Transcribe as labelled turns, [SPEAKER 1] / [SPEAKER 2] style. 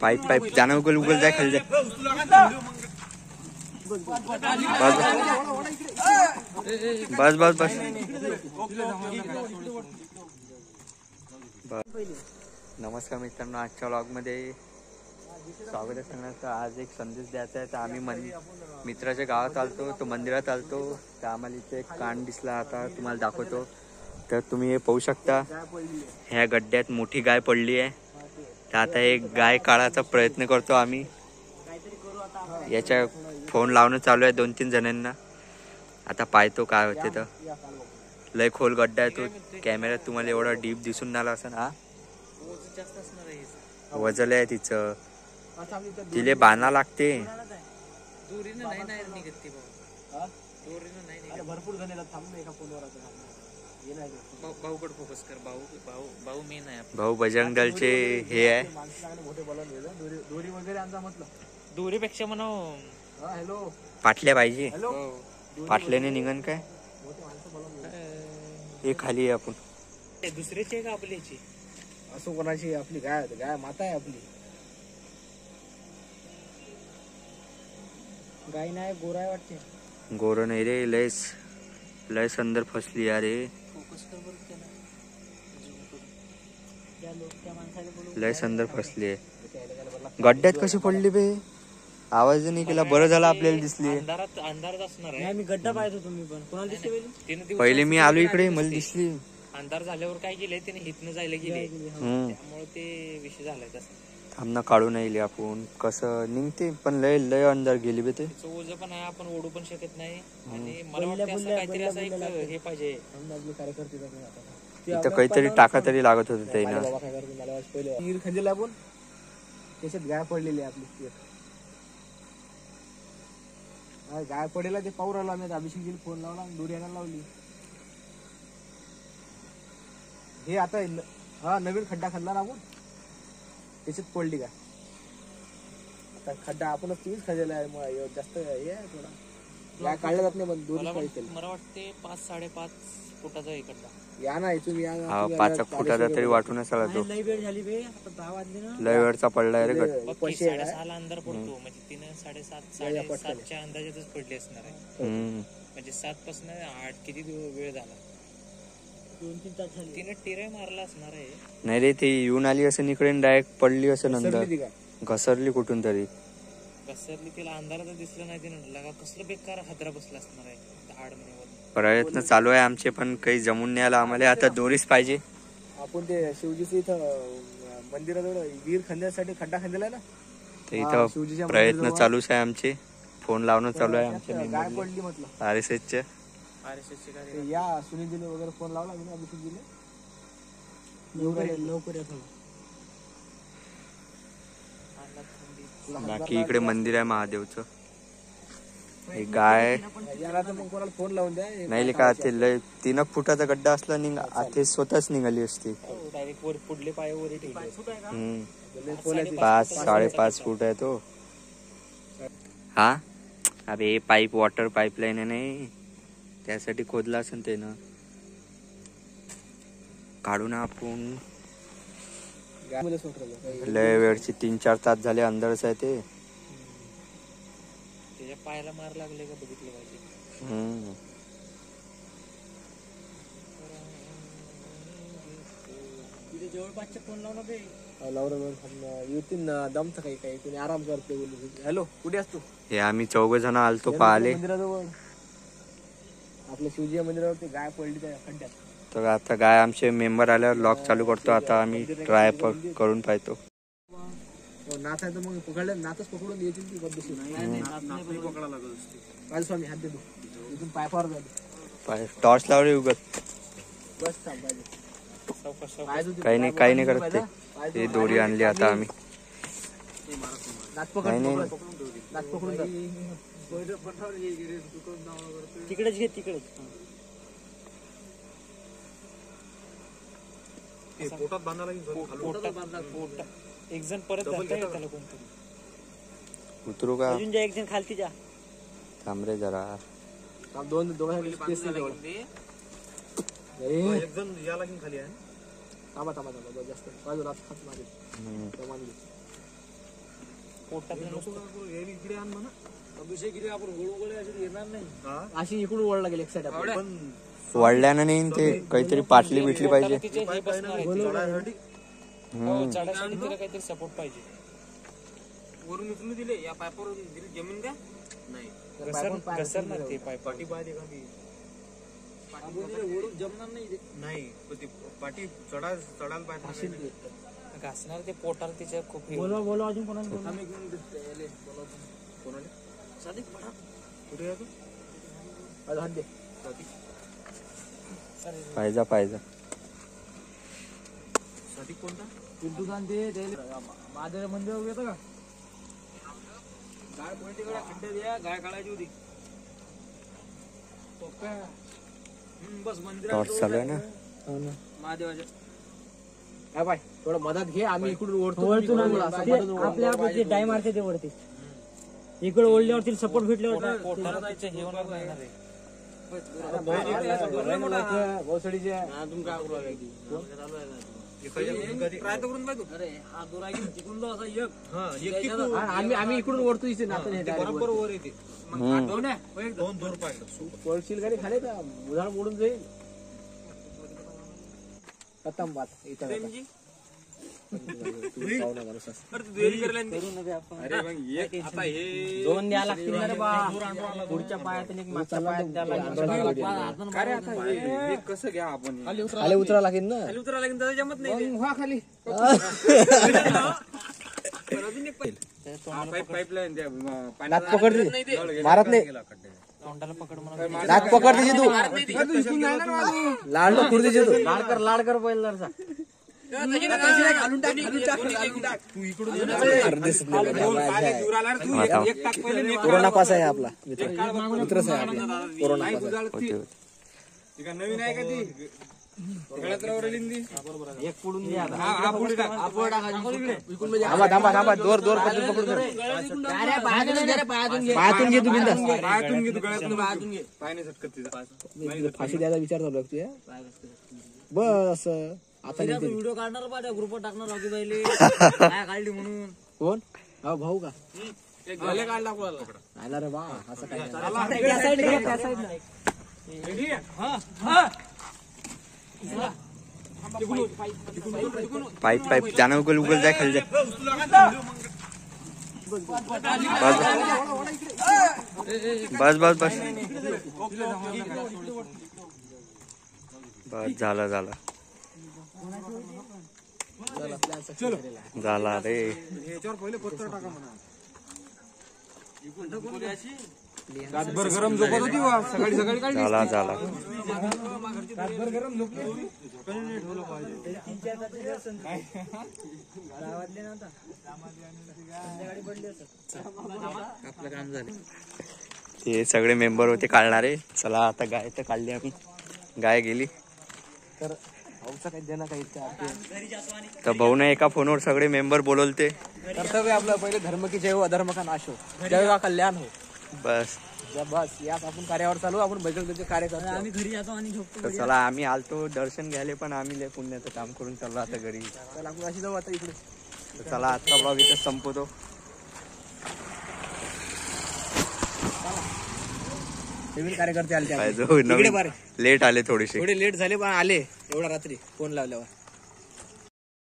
[SPEAKER 1] Pipe pipe त्यानं उगल उगल जाय खाली जाय. बस बस बस. नमस्कार मित्रांनो, आजच्या व्लॉग मध्ये स्वागत आहे सगळ्यांचं. आज एक संदेश द्यायचा आहे. तर आम्ही मित्राच्या गावात आलतो, तो मंदिरात आलतो. तर आम्हाला इथे एक कांड दिसला, आता तुम्हाला दाखवतो. तर तुम्ही हे पाहू शकता, ह्या गड्ड्यात मोठी गाय पडली आहे. तर आता एक गाय काढायचा प्रयत्न करतो आम्ही. याच्या फोन लावणं चालू आहे 2-3 जणांना. आता पाहतो काय होते. तर लय खोल गड्डा आहे तो. कॅमेऱ्यात तुम्हाला एवढा डीप दिसून नाही आला असं ना. वजल आहे तिचं, तिले बाणा लागते.
[SPEAKER 2] भरपूर जण एका फोनवर. भाऊकडे फोकस कर. भाऊ मेन आहे.
[SPEAKER 1] भाऊ बजरंग दलचे हे आहे.
[SPEAKER 2] दोरी वगैरे आमचा म्हटलं, दोरीपेक्षा म्हणा हॅलो
[SPEAKER 1] पाटल्या पाहिजे. पाटल्याने निघन काय. हे खाली आहे आपण.
[SPEAKER 2] दुसऱ्याची का आपल्याची
[SPEAKER 3] असो, कोणाची आपली गाय. गाय माता आहे आपली.
[SPEAKER 2] गाय नाही, गोरा आहे वाटते.
[SPEAKER 1] गोर नाही रे, लय संदर फसली अरे. लय संदर फसली आहे. गड्ड्यात कशी पडली बे. आवाज नाही केला. बरं झालं आपल्याला दिसली.
[SPEAKER 2] अंधारात असणार आहे. मी गड्डा पाहतो. तुम्ही पण कोणाला दिसते
[SPEAKER 1] पहिले मी आलो इकडे, मला दिसली.
[SPEAKER 2] अंधार झाल्यावर काय केलंय त्याने हितनं जायला गेले, त्यामुळे ते विषय झालाय तसा.
[SPEAKER 1] थांबना काढू नाही आपण. कसं निघते पण लय अंधार गेली बे. ते
[SPEAKER 2] ओझं पण आहे, आपण ओढू पण शकत नाही. आणि मला वाटतं असं काहीतरी असं एक हे पाहिजे.
[SPEAKER 1] इथं काहीतरी टाका तरी लागत होतं त्याला.
[SPEAKER 3] हीर खंदील आपण त्याच्यात गाय पडलेली आहे आपली. गाय पडेला ते पाहू राहिला. मी अभिषेक फोन लावला, दोरी आणायला लावली. हे आता हा नवीन खड्डा खाल्ला ना आपण, त्याच्यात पडली का. आता खड्डा आपणच तुम्हीच खाल्लेला आहे. जास्त हे आहे थोडा. गाय काढला जात नाही, पण दोरी
[SPEAKER 2] मला वाटते 5-5.5 फुटाचा आहे खड्डा.
[SPEAKER 3] या ना तुम्ही या.
[SPEAKER 1] 5 फुटाचा तरी वाटूनच आला तो.
[SPEAKER 2] लय वेळ झाली बे. आता 10 वाजले ना.
[SPEAKER 1] लय वेळचा पडलाय रे.
[SPEAKER 2] 6:30 अंधार पडतो. म्हणजे तिने 7:30-7:30च्या अंदाजातच पडली असणार आहे. म्हणजे 7 पासून 8 किती वेळ झाला. 2-3 तास झाले. तिने टिरे मारला असणार आहे.
[SPEAKER 1] नाही रे, ती येऊन आली असं इकडे डायरेक्ट पडली असं. नंतर घसरली कुठून तरी.
[SPEAKER 2] घसरली. तिला अंधारात दिसलं नाही. तिने लगा कसलं बेकार हादरा बसला असणार आहे.
[SPEAKER 1] प्रयत्न चालू आहे आमचे, पण काही जमून नाही आला आम्हाला. आता दोरीच पाहिजे.
[SPEAKER 3] आपण ते शिवजीचं इथं मंदिराजवळ वीर खंद्यासाठी खड्डा खांदला ना,
[SPEAKER 1] ते इथं प्रयत्न चालूच आहे आमचे. फोन लावणं चालू आहे आमच्या.
[SPEAKER 3] गाय पडली म्हटलं
[SPEAKER 1] RSSचे.
[SPEAKER 3] या सुनीलजीने वगैरे फोन लावला. मी अभिषेकजीने लवकर या.
[SPEAKER 1] बाकी इकडे मंदिर आहे महादेवचं. एक गाय
[SPEAKER 3] फोन लावून द्या.
[SPEAKER 1] नाही का, ते लय 3 फुटाचा गड्डा असला ते स्वतःच निघाली असते. 5-5.5 फूट आहे तो. हा अरे पाईप, वॉटर पाईपलाईन आहे नाही, त्यासाठी खोदला असेल ते ना. काढू ना आपण. लय वेळची 3-4 तास झाले अंधारच आहे ते.
[SPEAKER 2] त्याच्या पायाला मार लागले का बघितलं पाहिजे. तिथे जवळपासचे फोन लावला बे.
[SPEAKER 3] येतील ना. दमत काही काही कोणी आराम करते. हॅलो कुठे असतो.
[SPEAKER 1] हे आम्ही 4 जण आलतो पाहिले.
[SPEAKER 3] मंदिराजवळ आपल्या शिवजी मंदिरावरती गाय पडली त्या खड्ड्यात.
[SPEAKER 1] तर आता गाय आमचे मेंबर आल्यावर लॉक चालू करतो. आता आम्ही ट्राय करून पाहतो.
[SPEAKER 3] नाच आहे तर मग पकडलं. नाचच पकडून येतील ती पद्धतशीर. स्वामी हात देतो. इथून पायपावर झाले.
[SPEAKER 1] टॉर्च लावले उगत.
[SPEAKER 3] बस
[SPEAKER 1] काही नाही करत ते. ते दोरी आणली आता आम्ही.
[SPEAKER 2] तिकडेच घे. तिकडेच पोटात बांधायला. एक जण परत त्याला कोणतरी
[SPEAKER 1] उतरू का.
[SPEAKER 2] एक जण खालती जा.
[SPEAKER 1] थांब रे जरा.
[SPEAKER 3] दोन एक जण या लागेल खाली आहे. थांबा थांबा थांबा जास्त बाजूला हात मारेल. इकडे आण म्हणा. अभिषेक इकडे आपण गोळगोळे असे येणार नाही. अशी इकडून वळला गेली एक साईड.
[SPEAKER 1] वळल्यानं नाही ते काहीतरी पाटली बिटली पाहिजे.
[SPEAKER 2] चढायसाठी तिला काहीतरी सपोर्ट पाहिजे. वरून उचलून दिले या पायपावर दिली जमीन का नाही घसरणार ते पाईप. पाटी पाहिजे का ती वरून जमणार नाही पण ती पाटी चढायला पाहिजे. घासणार ते पोटाला तिच्या खूप. बोलवा अजून कोणाला सादिक पडा कुठे आहे तू.
[SPEAKER 1] पाहिजा
[SPEAKER 2] सादिक कोणता
[SPEAKER 3] पिंटू गांधी माझ्या मंदिर येतं का.
[SPEAKER 2] गाय कोणतीकडे खड्डे द्या गाय काढायची होती. बस मंदिरात
[SPEAKER 1] चालू आहे ना
[SPEAKER 2] महादेवाच्या.
[SPEAKER 3] काय बाय थोडं मदत घे आम्ही इकडून ओढतो.
[SPEAKER 4] आपल्या टाइम मारते ते वरती इकडे ओढल्यावरती सपोर्ट भेटल्यावर
[SPEAKER 2] पोटाला जायचं हे होणार नाही ना रे.
[SPEAKER 3] आम्ही इकडून ओढतो इथे
[SPEAKER 2] बरोबर वर येते.
[SPEAKER 3] वळशील गाडी खाली का उधाळ मोडून जाईल. खतम बात इथं
[SPEAKER 4] दोन द्या लागतील ना रे बा. पुढच्या पायात एक मागच्या पायात द्या लागेल.
[SPEAKER 2] कसं घ्या आपण
[SPEAKER 3] खाली उतरा लागेल ना.
[SPEAKER 2] खाली उतरा लागेल त्याला जमत नाही.
[SPEAKER 3] व्हा खाली
[SPEAKER 2] पाईपलाईन
[SPEAKER 3] नाक पकडते मारत नाही.
[SPEAKER 2] तोंडाला पकड म्हणून
[SPEAKER 3] नाक पकडते तू लाड खुर्दीचे तू
[SPEAKER 4] लाड कर पहिला
[SPEAKER 3] कोरोना पास आहे आपला मित्रच आहे आपला कोरोना पास.
[SPEAKER 2] नवीन आहे का ती
[SPEAKER 4] एक पुढून द्या.
[SPEAKER 3] थांबा दोर पकडून पायातून घे तू बिंदास. फाशी द्यायचा विचार चालू आहे तुझ्या. बस आता
[SPEAKER 4] व्हिडिओ काढणार पाहिजे ग्रुपवर टाकणार राहू पहिले काय काढली म्हणून.
[SPEAKER 3] कोण हा भाऊ का आला रे बा असं काय.
[SPEAKER 1] पाईप त्यानं उगल जाय खाली जाय. बस झाला रे.
[SPEAKER 2] रातभर गरम झोपत होती सकाळी
[SPEAKER 1] झाला
[SPEAKER 2] रातभर गरम झोपली.
[SPEAKER 1] आपलं काम झालं. ते सगळे मेंबर होते काढणारे. चला आता गाय तर काढली आम्ही. गाय गेली
[SPEAKER 3] तर भाऊचा काही देणं काही
[SPEAKER 1] तर भाऊने एका फोनवर सगळे मेंबर बोलवते.
[SPEAKER 3] कर्तव्य आपलं पहिले धर्म की जय हो अधर्म का नाश हो जय का कल्याण हो.
[SPEAKER 1] बस
[SPEAKER 3] यात आपण कार्यावर चालू. आपण बजरंगचे कार्य करतो.
[SPEAKER 4] आम्ही घरी जातो आणि झोपतो.
[SPEAKER 1] तर चला आम्ही आलतो दर्शन घ्यायला पण आम्ही लय पुण्याचं काम करून चाललो आता घरी.
[SPEAKER 3] चला आपण अशी जाऊ आता इकडे.
[SPEAKER 1] तर चला आजचा ब्लॉग इथं संपवतो.
[SPEAKER 3] नवीन कार्यकर्ते आले
[SPEAKER 1] नवीन लेट आले थोडेसे.
[SPEAKER 3] थोडे लेट झाले पण आले एवढा रात्री फोन लावल्यावर.